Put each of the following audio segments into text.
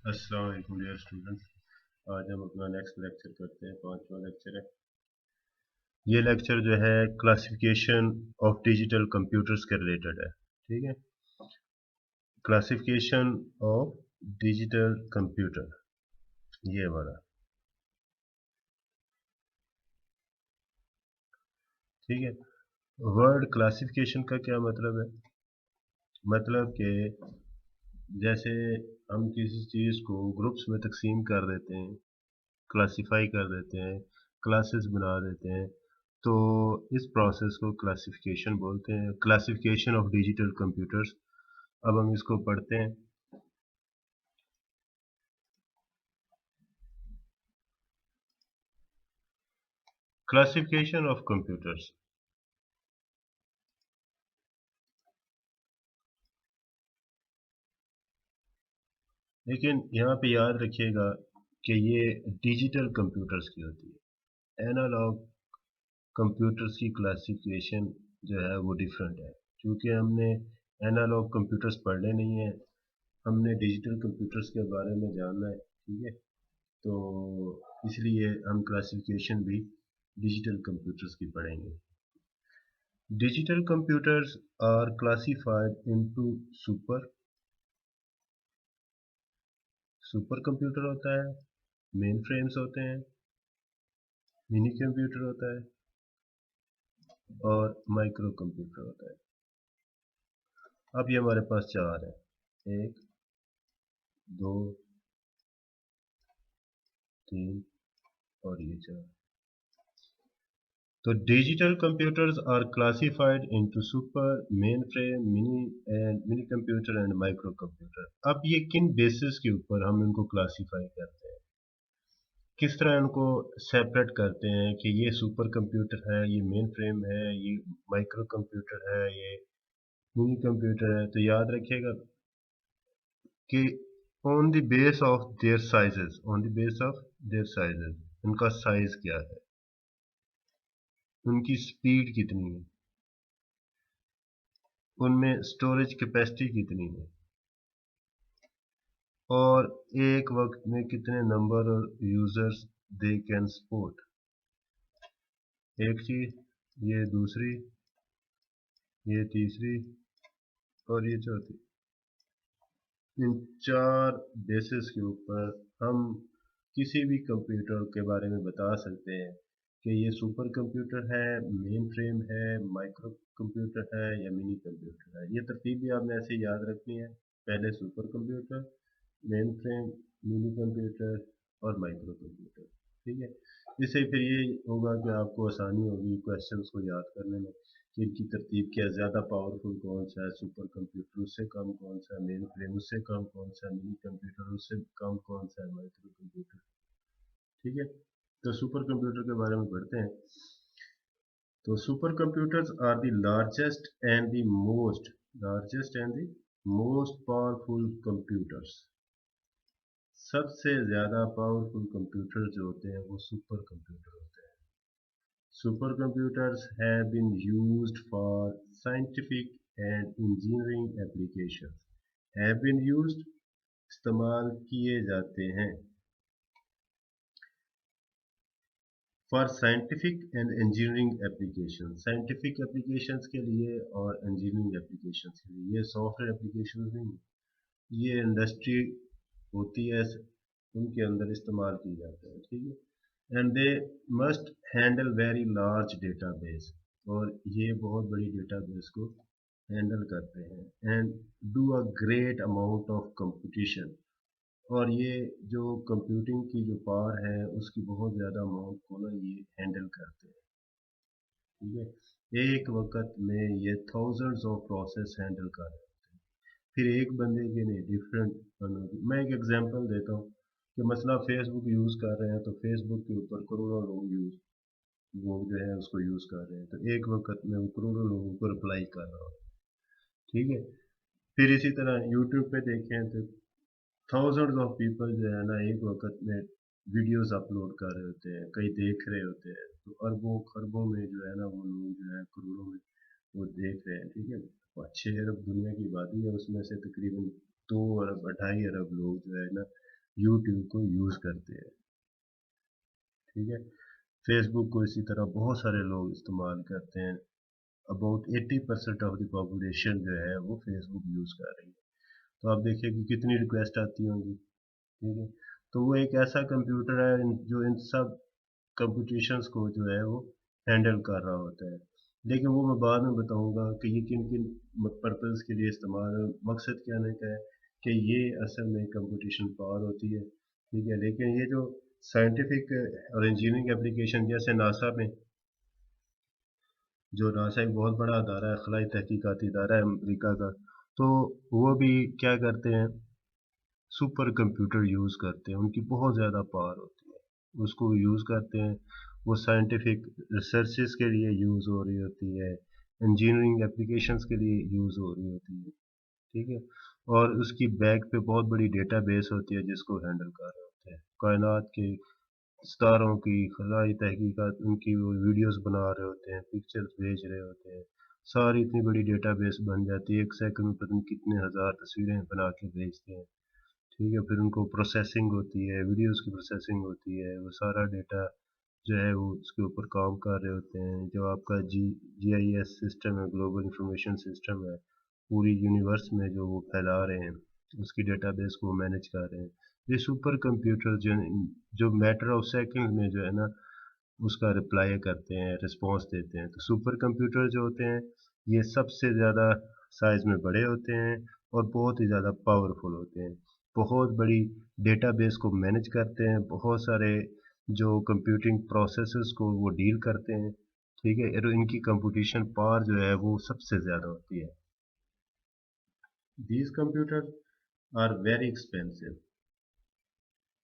अस्सलाम वालेकुम dear students. आज हम अपना नेक्स्ट लेक्चर करते हैं, पांचवा लेक्चर है। ये लेक्चर जो है क्लासिफिकेशन ऑफ डिजिटल कंप्यूटर्स के रिलेटेड है। ठीक है, क्लासिफिकेशन ऑफ डिजिटल कंप्यूटर, ये वाला। ठीक है, वर्ड क्लासिफिकेशन का क्या मतलब है? मतलब कि जैसे हम किसी चीज़ को ग्रुप्स में तकसीम कर देते हैं, क्लासिफाई कर देते हैं, क्लासेस बना देते हैं, तो इस प्रोसेस को क्लासिफिकेशन बोलते हैं, क्लासिफिकेशन ऑफ डिजिटल कंप्यूटर्स। अब हम इसको पढ़ते हैं। क्लासिफिकेशन ऑफ कंप्यूटर्स, लेकिन यहाँ पे याद रखिएगा कि ये डिजिटल कंप्यूटर्स की होती है। एनालॉग कंप्यूटर्स की क्लासिफिकेशन जो है वो डिफरेंट है, क्योंकि हमने एनालॉग कंप्यूटर्स पढ़ने नहीं है, हमने डिजिटल कंप्यूटर्स के बारे में जानना है। ठीक है, तो इसलिए हम क्लासिफिकेशन भी डिजिटल कंप्यूटर्स की पढ़ेंगे। Digital computers are classified into super super computer होता है, मेन फ्रेम्स होते हैं, मिनी कंप्यूटर होता है और माइक्रो कंप्यूटर होता है। अब ये हमारे पास चार है, एक, दो, तीन और ये चार। तो digital computers are classified into super, mainframe, mini computer and micro computer. अब ये किन बेसिस के ऊपर हम इनको क्लासिफाई करते हैं, किस तरह इनको सेपरेट करते हैं कि ये सुपर कंप्यूटर है, ये मेन फ्रेम है, ये माइक्रो कंप्यूटर है, ये मिनी कंप्यूटर है। तो याद रखिएगा कि on the base of their sizes, on the base of their sizes, उनका साइज क्या है, उनकी स्पीड कितनी है, उनमें स्टोरेज कैपेसिटी कितनी है, और एक वक्त में कितने number of users they can support. एक चीज, ये दूसरी, ये तीसरी और ये चौथी। इन चार बेसिस के ऊपर हम किसी भी कंप्यूटर के बारे में बता सकते हैं कि ये सुपर कंप्यूटर है, मेन फ्रेम है, माइक्रो कंप्यूटर है या मिनी कंप्यूटर है। ये तरतीब भी आपने ऐसे ही याद रखनी है, पहले super computer, main frame, mini computer और माइक्रो कंप्यूटर। ठीक है, इससे फिर ये होगा कि आपको आसानी होगी क्वेश्चंस को याद करने में कि इनकी तरतीब क्या, ज़्यादा पावरफुल कौन सा है, सुपर कंप्यूटर उससे कम कौन सा है, मेन फ्रेम उससे कम कौन सा है, मिनी कंप्यूटर उससे कम कौन सा है, माइक्रो कंप्यूटर। ठीक है, तो सुपर कंप्यूटर के बारे में पढ़ते हैं। तो super computers are the largest and the most powerful computers. सबसे ज्यादा पावरफुल कंप्यूटर जो होते हैं वो सुपर कंप्यूटर होते हैं। Super computers have been used for scientific and engineering applications. Have been used, इस्तेमाल किए जाते हैं, for scientific and engineering application, scientific applications के लिए और इंजीनियरिंग एप्लीकेशंस के लिए। ये सॉफ्टवेयर एप्लीकेशंस नहीं, ये इंडस्ट्री होती है, उनके अंदर इस्तेमाल की जाता है। ठीक है, and they must handle very large database, और ये बहुत बड़ी डेटाबेस को हैंडल करते हैं, and do a great amount of competition, और ये जो कंप्यूटिंग की जो पावर है उसकी बहुत ज़्यादा अमाउंट को ना ये हैंडल करते हैं। ठीक है, एक वक्त में ये थाउजेंड्स ऑफ प्रोसेस हैंडल कर रहे हैं, फिर एक बंदे के नहीं, डिफरेंट बंदों की। मैं एक एग्जांपल देता हूँ कि मसला फेसबुक यूज़ कर रहे हैं, तो फेसबुक के ऊपर करोड़ों लोग जो है उसको यूज़ कर रहे हैं, तो एक वक्त में वो करोड़ों लोगों को रिप्लाई कर रहा हो। ठीक है, फिर इसी तरह यूट्यूब पे देखें तो थाउजेंड्स ऑफ पीपल जो है ना एक वक्त में वीडियोस अपलोड कर रहे होते हैं, कई देख रहे होते हैं, तो अरबों खरबों में जो है ना वो लोग जो है करोड़ों में वो देख रहे हैं। ठीक है, 6 अरब दुनिया की आबादी है, उसमें से तकरीबन 2 अरब 2.5 अरब लोग जो है ना यूट्यूब को यूज़ करते हैं। ठीक है, फेसबुक को इसी तरह बहुत सारे लोग इस्तेमाल करते हैं। अबाउट 80% ऑफ द पॉपुलेशन जो है वो फेसबुक यूज़ कर रही है। तो आप देखिए कि कितनी रिक्वेस्ट आती होंगी। ठीक है, तो वो एक ऐसा कंप्यूटर है जो इन सब कंप्यूटेशंस को जो है वो हैंडल कर रहा होता है। लेकिन वो मैं बाद में बताऊंगा कि ये किन किन पर्पज़ के लिए इस्तेमाल है, मकसद क्या है का है कि ये असल में कंप्यूटेशन पावर होती है। ठीक है, लेकिन ये जो साइंटिफिक और इंजीनियरिंग एप्लीकेशन जैसे नासा में, जो नासा एक बहुत बड़ा अदारा है, खलाई तहकीकाती अदारा है अमरीका का, तो वो भी क्या करते हैं, सुपर कंप्यूटर यूज़ करते हैं। उनकी बहुत ज़्यादा पावर होती है, उसको यूज़ करते हैं। वो साइंटिफिक रिसर्चेस के लिए यूज़ हो रही होती है, इंजीनियरिंग एप्लीकेशंस के लिए यूज़ हो रही होती है। ठीक है, और उसकी बैक पे बहुत बड़ी डेटाबेस होती है जिसको हैंडल कर रहे होते हैं। कायनात के सितारों की खलाई तहकीकात, उनकी वो वीडियोस बना रहे होते हैं, पिक्चर्स भेज रहे होते हैं। सारी इतनी बड़ी डेटाबेस बन जाती है, एक सेकंड में पता नहीं कितने हज़ार तस्वीरें बना के भेजते हैं। ठीक है, फिर उनको प्रोसेसिंग होती है, वीडियोस की प्रोसेसिंग होती है, वो सारा डेटा जो है वो उसके ऊपर काम कर रहे होते हैं। जो आपका GIS सिस्टम है, ग्लोबल इंफॉर्मेशन सिस्टम है, पूरी यूनिवर्स में जो वो फैला रहे हैं, उसकी डेटाबेस को मैनेज कर रहे हैं। ये सुपर कंप्यूटर जो मैटर ऑफ सेकंड में जो है ना उसका रिप्लाई करते हैं, रिस्पॉन्स देते हैं। तो सुपर कंप्यूटर जो होते हैं ये सबसे ज़्यादा साइज़ में बड़े होते हैं और बहुत ही ज़्यादा पावरफुल होते हैं। बहुत बड़ी डेटाबेस को मैनेज करते हैं, बहुत सारे जो कंप्यूटिंग प्रोसेसेस को वो डील करते हैं। ठीक है, और इनकी कंप्यूटेशन पावर जो है वो सबसे ज़्यादा होती है। These computer are very expensive.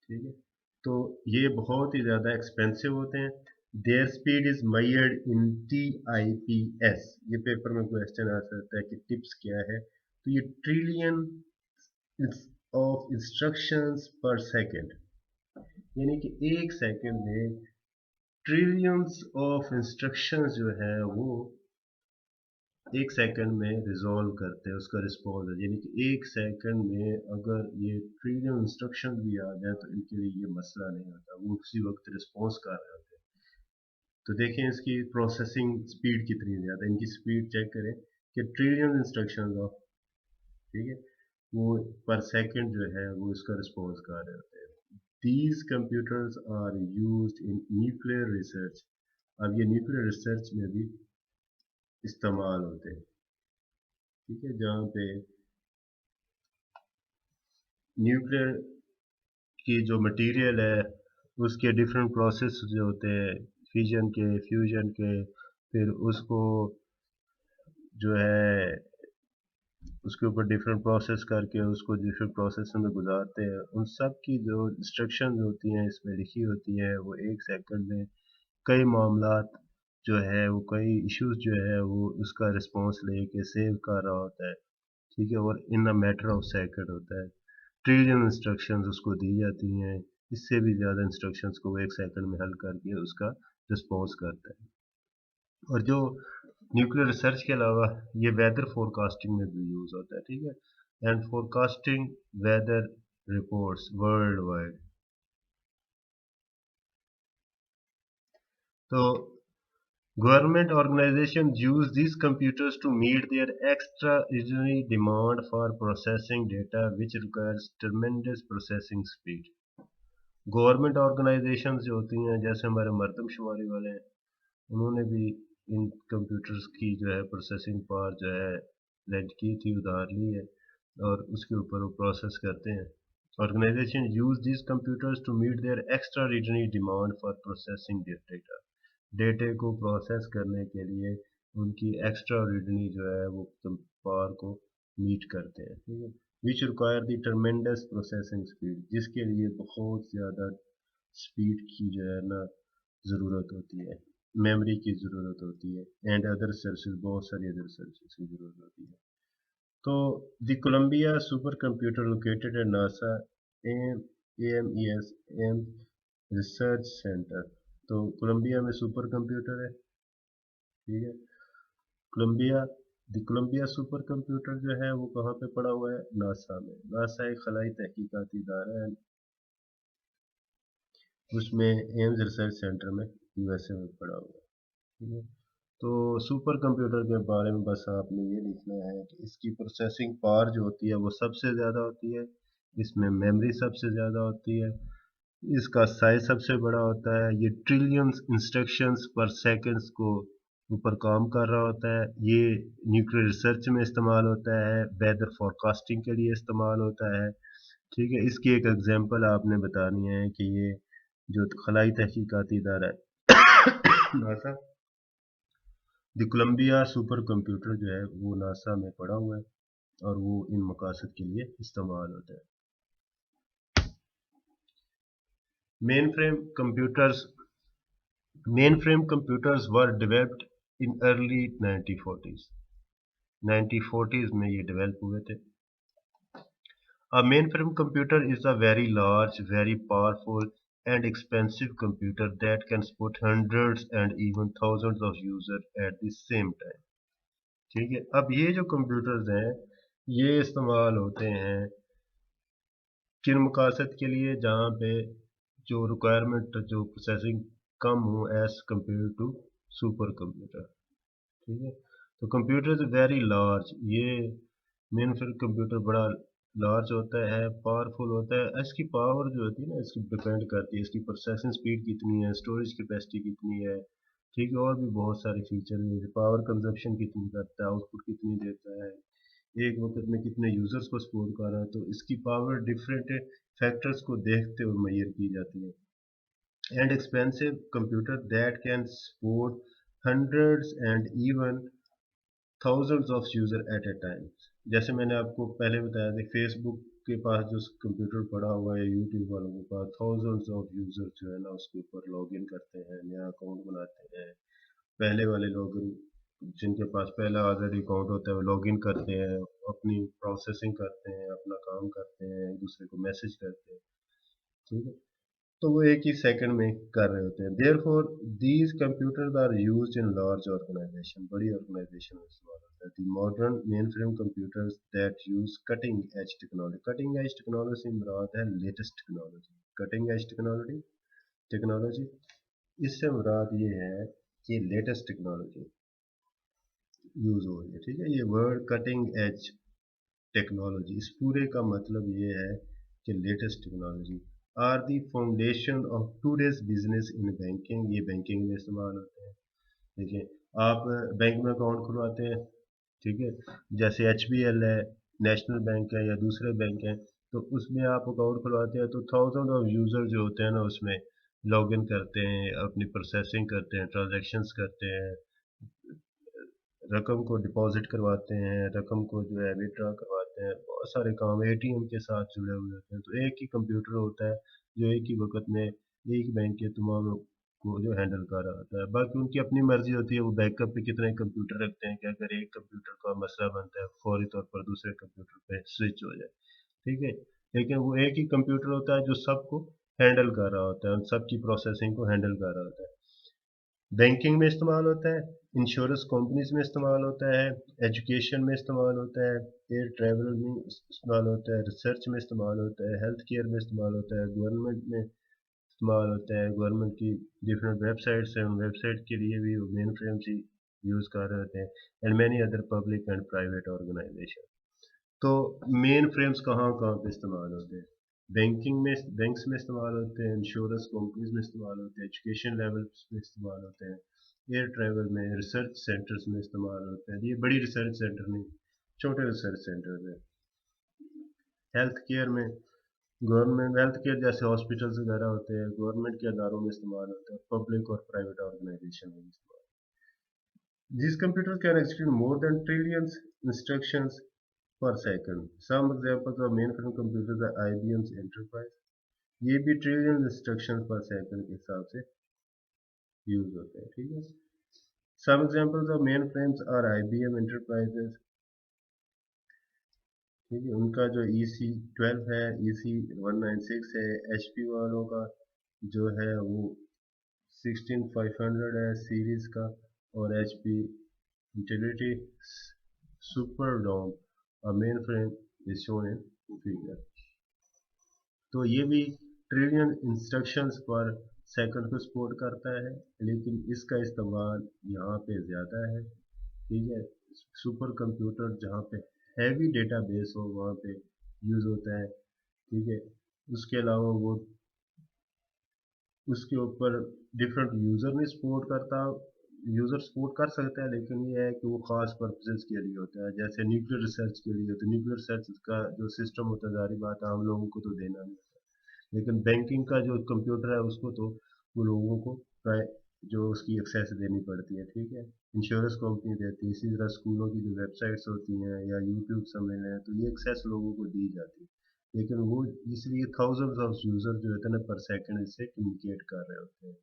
ठीक है, तो ये बहुत ही ज़्यादा एक्सपेंसिव होते हैं। There speed is measured in TIPS। ये पेपर में क्वेश्चन आ सकता है कि टिप्स क्या है, तो ये ट्रिलियन ऑफ इंस्ट्रक्शंस पर सेकेंड, यानी कि एक सेकंड में ट्रिलियंस ऑफ इंस्ट्रक्शंस जो है वो एक सेकंड में रिजॉल्व करते हैं, उसका रिस्पॉन्स है। यानी कि एक सेकंड में अगर ये ट्रिलियन इंस्ट्रक्शन भी आ जाए तो इनके लिए ये मसला नहीं होता, वो उसी वक्त रिस्पॉन्स कर रहे होते हैं। तो देखें इसकी प्रोसेसिंग स्पीड कितनी ज़्यादा, इनकी स्पीड चेक करें कि ट्रिलियन इंस्ट्रक्शन ऑफ, ठीक है, वो पर सेकंड जो है वो इसका रिस्पॉन्स कर रहे होते हैं। These computers are used in nuclear research. अब ये न्यूक्लियर रिसर्च में भी इस्तेमाल होते हैं। ठीक है, जहाँ पे न्यूक्लियर की जो मटेरियल है उसके डिफरेंट प्रोसेस जो होते हैं, फिजन के, फ्यूजन के, फिर उसको जो है उसके ऊपर डिफरेंट प्रोसेस करके उसको डिफरेंट प्रोसेस में गुजारते हैं। उन सब की जो इंस्ट्रक्शन होती हैं इसमें लिखी होती है, वो एक सेकंड में कई मामलात जो है वो कई इश्यूज जो है वो उसका रिस्पॉन्स लेके सेव कर रहा होता है। ठीक है, और इन अ मैटर ऑफ सेकंड होता है। ट्रिलियन इंस्ट्रक्शंस उसको दी जाती हैं, इससे भी ज़्यादा इंस्ट्रक्शंस को वो एक सेकंड में हल करके उसका रिस्पॉन्स करता है। और जो न्यूक्लियर रिसर्च के अलावा ये वेदर फोरकास्टिंग में भी यूज़ होता है। ठीक है, and forecasting weather reports worldwide. तो government organizations use these computers to meet their extraordinary demand for processing data which requires tremendous processing speed. Government organisations जो होती हैं जैसे हमारे मरदमशुमारी वाले हैं, उन्होंने भी इन कंप्यूटर्स की जो है प्रोसेसिंग पावर जो है लेंट की थी, उधार ली है, और उसके ऊपर वो प्रोसेस करते हैं। Organisation use this computers to meet their extraordinary demand for processing data. डेटे को प्रोसेस करने के लिए उनकी एक्स्ट्राऑर्डिनरी जो है वो पावर को मीट करते हैं। ठीक है, which require the tremendous processing speed, जिसके लिए बहुत ज़्यादा स्पीड की जो है ना ज़रूरत होती है, मेमोरी की ज़रूरत होती है, एंड अदर सर्विसेज, बहुत सारी अदर सर्विसेज की ज़रूरत होती है। तो the Columbia super computer located at NASA AMES Ames research centre. तो कोलंबिया में सुपर कंप्यूटर है। ठीक है, Columbia, the Columbia super computer जो है वो कहाँ पे पड़ा हुआ है, नासा में। नासा एक खलाई तहकीकाती इदारा है उसमें एम्स रिसर्च सेंटर में यूएसए में पड़ा हुआ है। ठीक है, तो सुपर कंप्यूटर के बारे में बस आपने ये लिखना है कि इसकी प्रोसेसिंग पावर जो होती है वो सबसे ज़्यादा होती है, इसमें मेमोरी सबसे ज़्यादा होती है, इसका साइज सबसे बड़ा होता है, ये ट्रिलियंस इंस्ट्रक्शंस पर सेकंड्स को ऊपर काम कर रहा होता है, ये न्यूक्लियर रिसर्च में इस्तेमाल होता है, वेदर फोरकास्टिंग के लिए इस्तेमाल होता है। ठीक है, इसकी एक एग्जांपल आपने बतानी है कि ये जो खलाई तहकीकाती इदारा है NASA, the Columbia super computer जो है वो नासा में पड़ा हुआ है और वो इन मकासद के लिए इस्तेमाल होता है। Main frame computers main frame computers were developed in early 1940s। 1940s में ये डेवलप हुए थे। A mainframe computer is a very large, very powerful and expensive computer that can support hundreds and even thousands of users at the same time। ठीक है, अब ये जो computers हैं ये इस्तेमाल होते हैं किन मकासद के लिए, जहाँ पे जो रिक्वायरमेंट जो प्रोसेसिंग कम हो as compare to super computer. ठीक है, तो कंप्यूटर इज वेरी लार्ज, ये मेन फिर कंप्यूटर बड़ा लार्ज होता है, पावरफुल होता है, इसकी पावर जो होती है ना इसकी डिपेंड करती है इसकी प्रोसेसिंग स्पीड कितनी है, स्टोरेज कैपेसिटी कितनी है। ठीक है, और भी बहुत सारे फीचर हैं, पावर कंजप्शन कितनी करता है, आउटपुट कितनी देता है, एक वक्त में कितने यूजर्स को सपोर्ट कर रहा है, तो इसकी पावर डिफरेंट फैक्टर्स को देखते हुए मेजर की जाती है। And expensive computer that can support hundreds and even thousands of user eight A time. जैसे मैंने आपको पहले बताया था फेसबुक के पास जो कंप्यूटर पड़ा हुआ है, यूट्यूब वालों के पास थाउजेंड्स ऑफ यूजर जो है ना उसके ऊपर लॉग इन करते हैं, नया अकाउंट बनाते हैं। पहले वाले लोग जिनके पास पहला ऑलरेडी अकाउंट होता है वो लॉग इन करते हैं, अपनी प्रोसेसिंग करते हैं, अपना काम करते हैं, एक दूसरे को मैसेज करते हैं। ठीक है, तो वो एक ही सेकंड में कर रहे होते हैं। Therefore these computers are used in large organization, बड़ी ऑर्गेनाइजेशन में इस्तेमाल होता है। The modern main frame computers that use cutting edge technology, cutting edge technology से मुराद है latest technology. Cutting edge technology technology इससे मुराद ये है कि लेटेस्ट टेक्नोलॉजी यूज हो रही है। ठीक है, ये वर्ड कटिंग एज टेक्नोलॉजी इस पूरे का मतलब ये है कि latest technology are the foundation of today's business in banking, ये बैंकिंग में इस्तेमाल होते हैं। देखिए, आप बैंक में अकाउंट खुलवाते हैं, ठीक है, जैसे HBL है, नेशनल बैंक है या दूसरे बैंक हैं, तो उसमें आप अकाउंट खुलवाते हैं तो थाउजेंड ऑफ यूजर जो होते हैं ना उसमें लॉग इन करते हैं, अपनी प्रोसेसिंग करते हैं, ट्रांजेक्शन्स करते हैं, रकम को डिपॉजिट करवाते हैं, रकम को जो है विड्रॉ करवाते हैं, बहुत सारे काम ATM के साथ जुड़े हुए होते हैं। तो एक ही कंप्यूटर होता है जो एक ही वक्त में एक बैंक के तमाम को जो हैंडल कर रहा होता है। बाकी उनकी अपनी मर्जी होती है वो बैकअप पे कितने कंप्यूटर रखते हैं कि अगर एक कंप्यूटर का मसला बनता है फौरी तौर पर दूसरे कंप्यूटर पे स्विच हो जाए। ठीक है, लेकिन वो एक ही कंप्यूटर होता है जो सबको हैंडल कर रहा होता है, उन सबकी प्रोसेसिंग को हैंडल कर रहा होता है। बैंकिंग में इस्तेमाल होता है, इंश्योरेंस कंपनीज में इस्तेमाल होता है, एजुकेशन में इस्तेमाल होता है, एयर ट्रैवल में इस्तेमाल होता है, रिसर्च में इस्तेमाल होता है, हेल्थ केयर में इस्तेमाल होता है, गवर्नमेंट में इस्तेमाल होता है, गवर्नमेंट की डिफरेंट वेबसाइट्स हैं, उन वेबसाइट के लिए भी वो मेन फ्रेम से यूज़ कर रहे होते हैं, and many other public and private organization. तो मेन फ्रेम्स कहाँ कहाँ पे इस्तेमाल होते हैं? बैंकिंग में, बैंक्स में इस्तेमाल होते हैं, इंश्योरेंस कंपनीज में इस्तेमाल होते हैं, एजुकेशन लेवल्स में इस्तेमाल होते हैं, एयर ट्रैवल में, रिसर्च सेंटर्स में इस्तेमाल होते हैं। ये बड़ी रिसर्च सेंटर नहीं, छोटे रिसर्च सेंटर में, हेल्थ केयर में, गवर्नमेंट हेल्थ केयर जैसे हॉस्पिटल्स वगैरह होते हैं गवर्नमेंट के अदारों में इस्तेमाल होते हैं, पब्लिक और प्राइवेट ऑर्गेनाइजेशन में इस्तेमाल। These computers can execute more than trillions instructions per second. Some examples of mainframe computers are IBM's Enterprise. ये भी ट्रिलियन इंस्ट्रक्शन पर सेकंड के हिसाब से यूज होते हैं। ठीक है, some examples of main frames are IBM enterprises. ठीक है, उनका जो EC12 है, EC196 है, HP वालों का जो है वो 16500 है सीरीज का, और HP integrity Superdome, a mainframe is shown in figure। तो ये भी ट्रिलियन इंस्ट्रक्शंस पर सेकंड को सपोर्ट करता है, लेकिन इसका इस्तेमाल यहाँ पे ज़्यादा है। ठीक है, सुपर कंप्यूटर जहाँ पे हैवी डेटाबेस हो वहाँ पे यूज़ होता है। ठीक है, उसके अलावा वो उसके ऊपर डिफरेंट यूज़र नहीं सपोर्ट करता। यूज़र सपोर्ट कर सकता है, लेकिन ये है कि वो ख़ास पर्पसेस के लिए होता है, जैसे न्यूक्लियर रिसर्च के लिए। तो न्यूक्लियर रिसर्च का जो सिस्टम होता है, ज़ाहिर बात है हम लोगों को तो देना नहीं, लेकिन बैंकिंग का जो कंप्यूटर है उसको तो वो लोगों को जो उसकी एक्सेस देनी पड़ती है। ठीक है, इंश्योरेंस कंपनी देती है, इसी तरह स्कूलों की जो वेबसाइट्स होती हैं या यूट्यूब समझ लें, तो ये एक्सेस लोगों को दी जाती है, लेकिन वो इसलिए थाउजेंड्स ऑफ यूज़र जो होते हैं ना पर सेकंड इससे कम्युनिकेट कर रहे होते हैं।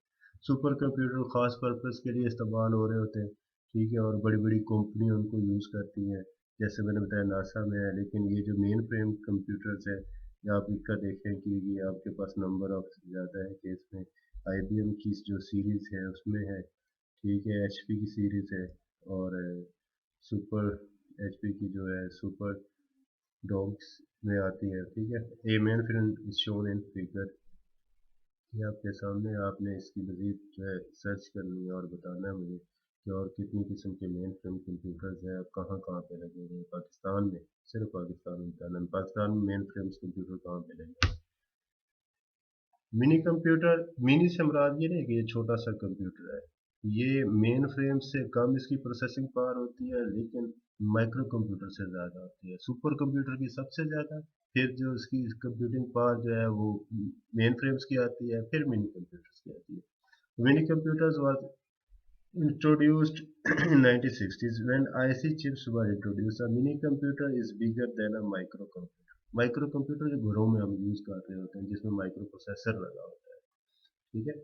सुपर कंप्यूटर खास पर्पस के लिए इस्तेमाल हो रहे होते हैं। ठीक है, और बड़ी बड़ी कंपनी उनको यूज़ करती हैं, जैसे मैंने बताया नासा में है। लेकिन ये जो मेन फ्रेम कंप्यूटर्स है, या आप इसका देखें कि ये आपके पास नंबर ऑफ ज़्यादा है कि इसमें आईबीएम की जो सीरीज़ है उसमें है। ठीक है, एचपी की सीरीज़ है, और सुपर एचपी की जो है सुपर डॉग्स में आती है। ठीक है, a mainframe is shown in figure, ये आपके सामने। आपने इसकी मज़ीद जो है सर्च करनी है और बताना है मुझे कि और कितनी किस्म के मेन फ्रेम कंप्यूटर्स हैं, कहाँ कहाँ पे लगे हुए हैं पाकिस्तान में। सिर्फ पाकिस्तान में बताना है, पाकिस्तान में मेन फ्रेम कंप्यूटर कहाँ पे लगे हैं। मिनी कंप्यूटर, मिनी से मुराद ये नहीं कि ये छोटा सा कंप्यूटर है, ये मेन फ्रेम से कम इसकी प्रोसेसिंग पावर होती है, लेकिन माइक्रो कंप्यूटर से ज़्यादा होती है। सुपर कंप्यूटर की सबसे ज़्यादा, फिर जो इसकी कंप्यूटिंग पावर जो है वो मेन फ्रेम्स की आती है, फिर मिनी कंप्यूटर्स की आती है। Mini computers was introduced in 1960s when IC chips were introduced. A mini computer is bigger than a microcomputer. Micro computer जो घरों में हम यूज कर रहे होते हैं, जिसमें माइक्रो प्रोसेसर लगा होता है। ठीक है,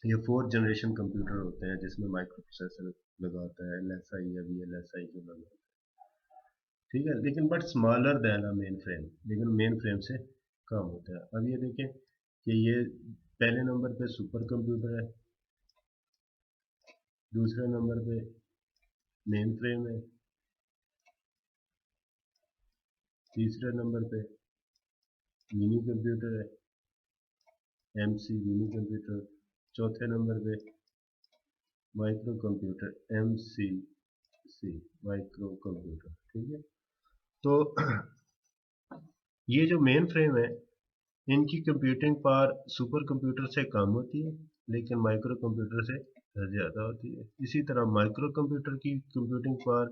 ये फोर्थ जनरेशन कंप्यूटर होते हैं जिसमें माइक्रो प्रोसेसर लगा होता है, LSI या VLSI जो लगा होता है। ठीक है, लेकिन but smaller than a main frame, लेकिन मेन फ्रेम से कम होता है। अब ये देखें कि ये पहले नंबर पे सुपर कंप्यूटर है, दूसरे नंबर पे मेन फ्रेम है, तीसरे नंबर पे मिनी कंप्यूटर है, MC मिनी कंप्यूटर, चौथे नंबर पे micro computer MCC micro computer. ठीक है, तो ये जो मेन फ्रेम है इनकी कंप्यूटिंग पावर सुपर कंप्यूटर से कम होती है, लेकिन माइक्रो कंप्यूटर से ज़्यादा होती है। इसी तरह माइक्रो कंप्यूटर की कंप्यूटिंग पावर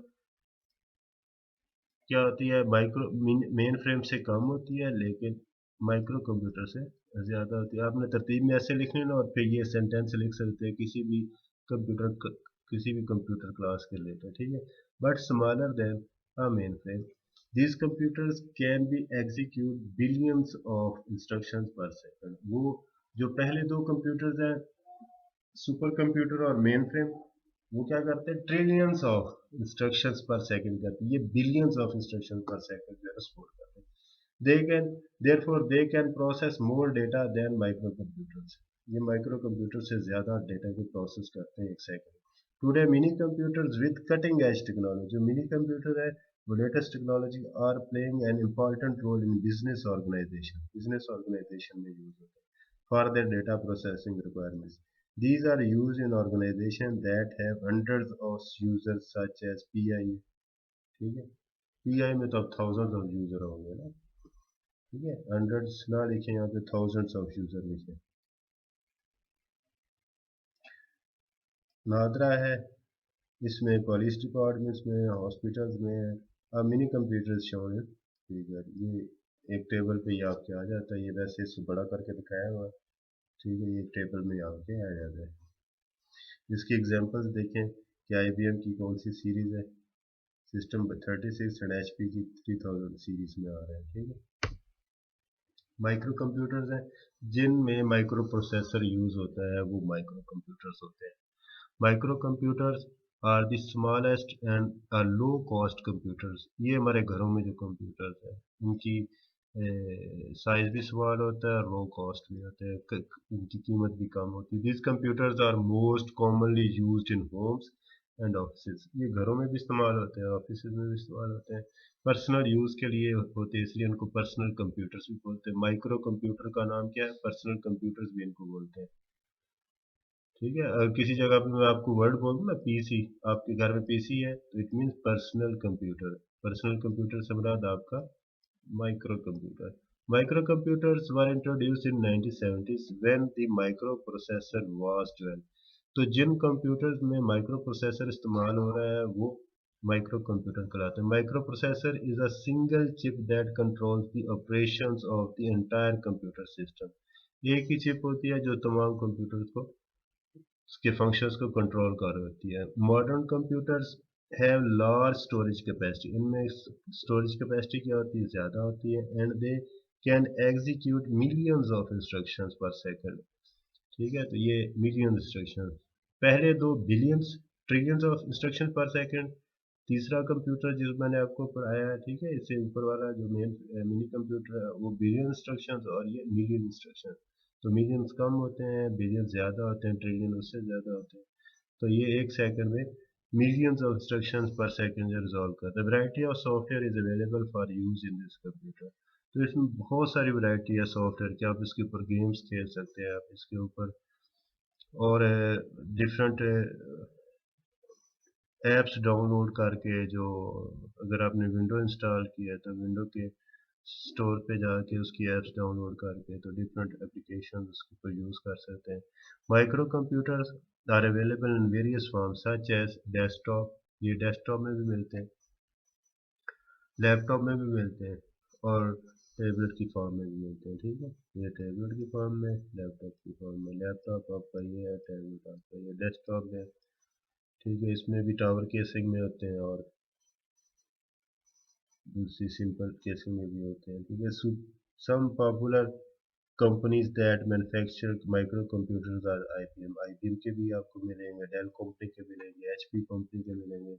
क्या होती है, माइक्रो मेन फ्रेम से कम होती है, लेकिन माइक्रो कंप्यूटर से ज़्यादा होती है। आपने तरतीब में ऐसे लिखनी ना, और फिर ये सेंटेंस लिख सकते हैं कंप्यूटर किसी भी कंप्यूटर क्लास के रिलेटेड। ठीक है, but smaller than a main frame, these computers can be execute billions of instructions per second। वो जो पहले दो कंप्यूटर्स हैं, सुपर कंप्यूटर और मेन फ्रेम, वो क्या करते हैं, trillions of instructions per second करते हैं, ये billions of instruction per second जो है सपोर्ट करते हैं। They can therefore they can process more data than micro computers, ये माइक्रो कंप्यूटर से ज़्यादा डेटा को प्रोसेस करते हैं एक सेकंड। Today mini computers with cutting edge technology, जो मिनी कंप्यूटर है वो latest technology are playing an important role in business organization में यूज होता है for their data processing requirements. These are used in organizations that have hundreds of users such as PI। ठीक है, PI में तो अब थाउजेंड्स ऑफ यूजर होंगे ना। ठीक है, हंड्रेड्स ना लिखे यहाँ पे, थाउजेंड्स ऑफ यूजर लिखे। नादरा है, इसमें पुलिस डिपार्टमेंट्स में, हॉस्पिटल्स में। अब मिनी कंप्यूटर्स शो है। ठीक है, ये एक टेबल पे ही आपके आ जाता है, ये वैसे इससे बड़ा करके दिखाया हुआ। ठीक है, ये टेबल में आपके आ जाता है। इसकी एग्जांपल्स देखें कि IBM की कौन सी सीरीज़ है, सिस्टम 36 एंड HP की 3000 सीरीज में आ रहा है। ठीक है, माइक्रो कंप्यूटर्स हैं जिनमें माइक्रो प्रोसेसर यूज़ होता है, वो माइक्रो कंप्यूटर्स होते हैं। Micro computers are the smallest and low cost computers, ये हमारे घरों में जो कंप्यूटर्स हैं इनकी साइज भी स्मॉल होता है, लो कॉस्ट भी होते हैं, इनकी कीमत भी कम होती है। This computers are most commonly used in homes and offices, ये घरों में भी इस्तेमाल होते हैं, ऑफिस में भी इस्तेमाल होते हैं। पर्सनल यूज़ के लिए होते हैं, इसलिए उनको पर्सनल कंप्यूटर्स भी बोलते हैं। माइक्रो कंप्यूटर का नाम क्या है? पर्सनल कंप्यूटर्स भी इनको बोलते हैं। ठीक है, अगर किसी जगह पे मैं आपको वर्ड बोल दूं ना, पीसी, आपके घर में पीसी है तो it means personal computer. Personal computer से मुराद आपका micro computer. Micro computers were introduced in 1970s when the micro processor was developed. तो जिन कंप्यूटर्स में माइक्रो प्रोसेसर इस्तेमाल हो रहा है वो माइक्रो कंप्यूटर कहलाते हैं। Micro processor is a single chip that controls the operations of the entire computer system. एक ही चिप होती है जो तमाम कंप्यूटर्स को, उसके फंक्शंस को कंट्रोल कर रही होती है। Modern computers have large storage capacity, इनमें स्टोरेज कैपेसिटी क्या होती है? ज़्यादा होती है। And they can execute millions of instructions per second. ठीक है, तो ये मिलियन इंस्ट्रक्शन, पहले दो billions, trillions of instruction per second. तीसरा कंप्यूटर जो मैंने आपको पढ़ाया है, ठीक है, इससे ऊपर वाला जो मेन मिनी कंप्यूटर है वो बिलियन इंस्ट्रक्शंस और ये मिलियन इंस्ट्रक्शन। तो मिलियंस कम होते हैं, बिलियन ज़्यादा होते हैं, ट्रिलियन उससे ज़्यादा होते हैं। तो ये एक सेकंड में millions of instructions per second जो रिजॉल्व करता है। Variety of software is available for use in this computer. तो इसमें बहुत सारी वैरायटी है सॉफ्टवेयर की, आप इसके ऊपर गेम्स खेल सकते हैं, आप इसके ऊपर और डिफरेंट ऐप्स डाउनलोड करके, जो अगर आपने विंडो इंस्टॉल किया है तो विंडो के स्टोर पे जाके उसकी ऐप्स डाउनलोड करके तो डिफरेंट एप्लीकेशन उसके ऊपर यूज़ कर सकते हैं। Micro computers are available in various form such as desktop, ये डेस्कटॉप में भी मिलते हैं, लैपटॉप में भी मिलते हैं और टैबलेट की फॉर्म में भी मिलते हैं। ठीक है, ये टैबलेट की फॉर्म में, लैपटॉप की फॉर्म में। लैपटॉप आपका ये है, टैबलेट आपका ये डेस्कटॉप है। ठीक है, इसमें भी टावर केसिंग में होते हैं और दूसरी सिंपल केसिंग में भी होते हैं। ठीक है, some popular companies that manufacture micro computers are IBM, IBM के भी आपको मिलेंगे, डेल कंपनी के मिलेंगे, एचपी कंपनी के मिलेंगे,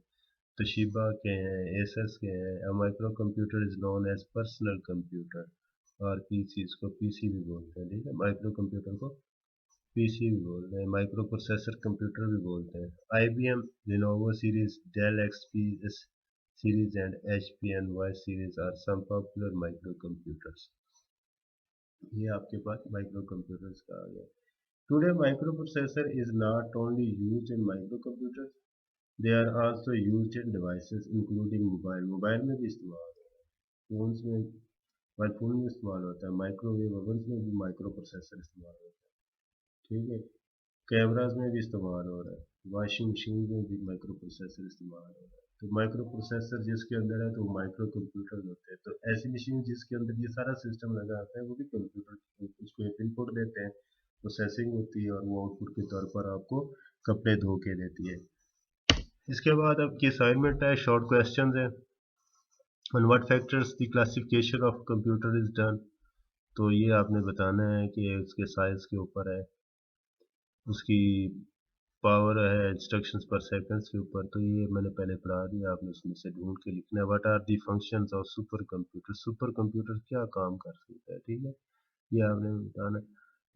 तोशिबा के हैं, एसएस के हैं। A micro computer is known as personal computer और पीसी, इसको पीसी भी बोलते हैं। ठीक है, माइक्रो कंप्यूटर को पीसी भी बोलते हैं, माइक्रो प्रोसेसर कंप्यूटर भी बोलते हैं। IBM, Lenovo series, Dell XP series and HP and Y series are some popular micro computers. ये आपके पास माइक्रो कंप्यूटर्स का आ गया। Today microprocessor is not only used in micro computers, they are also used in devices including mobile, mobile में भी इस्तेमाल होता है, फोन्स में, मोबाइल फोन में इस्तेमाल होता है, माइक्रोवेव ओवन में भी माइक्रो प्रोसेसर इस्तेमाल होता है। ठीक है, कैमराज में भी इस्तेमाल हो रहा है, वॉशिंग मशीन में भी माइक्रो प्रोसेसर इस्तेमाल हो रहा है। तो माइक्रो प्रोसेसर जिसके अंदर है तो माइक्रो कंप्यूटर होते हैं। तो ऐसी मशीन जिसके अंदर ये सारा सिस्टम लगा होता है वो भी कंप्यूटर, उसको एक इनपुट देते हैं, प्रोसेसिंग होती है और वो आउटपुट के तौर पर आपको कपड़े धो के देती है। इसके बाद आपकी असाइनमेंट है, शॉर्ट क्वेश्चंस है। On what factors the classification of computer is done. तो ये आपने बताना है कि उसके साइज के ऊपर है, उसकी पावर है इंस्ट्रक्शंस पर सेकंड्स के ऊपर। तो ये मैंने पहले पढ़ा दिया, आपने उसमें से ढूंढ के लिखना है। What are the functions of super computer, super computer क्या काम कर सकता है। ठीक है, ये आपने बताना है।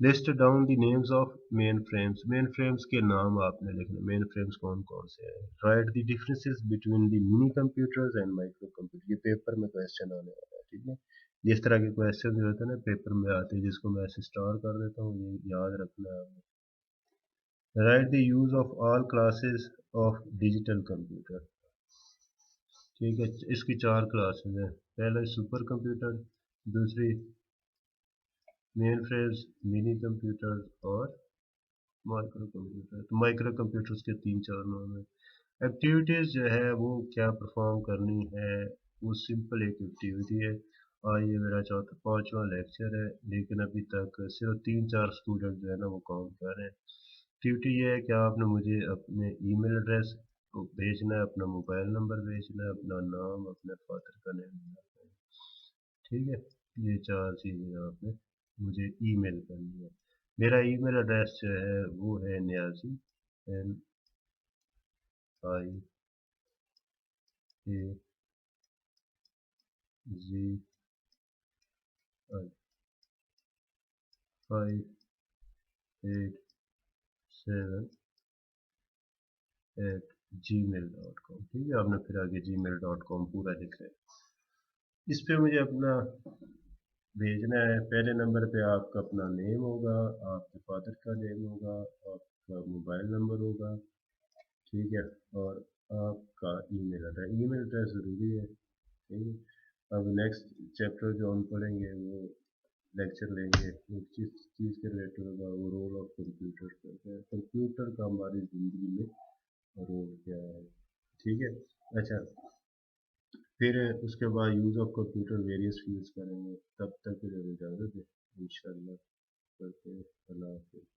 List down the names of main frames, main frames के नाम आपने लिखने, मेन फ्रेम्स कौन कौन से हैं। Right the differences between the mini computers and micro computer, ये पेपर में क्वेश्चन आने वाला है। ठीक है, इस तरह के क्वेश्चन जो होते हैं ना पेपर में आते हैं, जिसको मैं ऐसे स्टार कर देता हूँ, ये याद रखना है आपने। Right the use of all classes of digital computer. ठीक है, इसकी चार क्लासेस हैं। पहला सुपर कंप्यूटर, दूसरी मेन फ्रेम्स, मिनी कंप्यूटर और माइक्रो कंप्यूटर। तो माइक्रो कंप्यूटर्स के तीन चार नाम है। एक्टिविटीज जो है वो क्या परफॉर्म करनी है, वो सिंपल एक एक्टिविटी है। और ये मेरा चौथा पांचवा लेक्चर है, लेकिन अभी तक सिर्फ तीन चार स्टूडेंट जो है ना वो काम कर रहे हैं। एक्टिविटी ये है कि आपने मुझे अपने ईमेल एड्रेस को भेजना है, अपना मोबाइल नंबर भेजना है, अपना नाम, अपने फादर का नेम भेजना है। ठीक है, ये चार चीज़ें आपने मुझे ईमेल करनी है। मेरा ईमेल एड्रेस जो है वो है नियाजी, NIAZI5887 @gmail.com। ठीक है, आपने फिर आगे gmail.com पूरा लिख रहे हैं। इस पे मुझे अपना भेजना है। पहले नंबर पे आपका अपना नेम होगा, आपके फादर का नेम होगा, आपका मोबाइल नंबर होगा, ठीक है, और आपका ईमेल एड्रेस। ईमेल एड्रेस ज़रूरी है, ठीक है। अब नेक्स्ट चैप्टर जो हम पढ़ेंगे वो लेक्चर लेंगे वो किस चीज़ के रिलेटेड होगा, वो रोल ऑफ कंप्यूटर का है, कंप्यूटर का हमारी ज़िंदगी में रोल क्या है, ठीक है। अच्छा, फिर उसके बाद use of computer various fields करेंगे। तब तक के लिए इजाज़त है, इंशाल्लाह करते हैं। अल्लाह हाफ़िज़।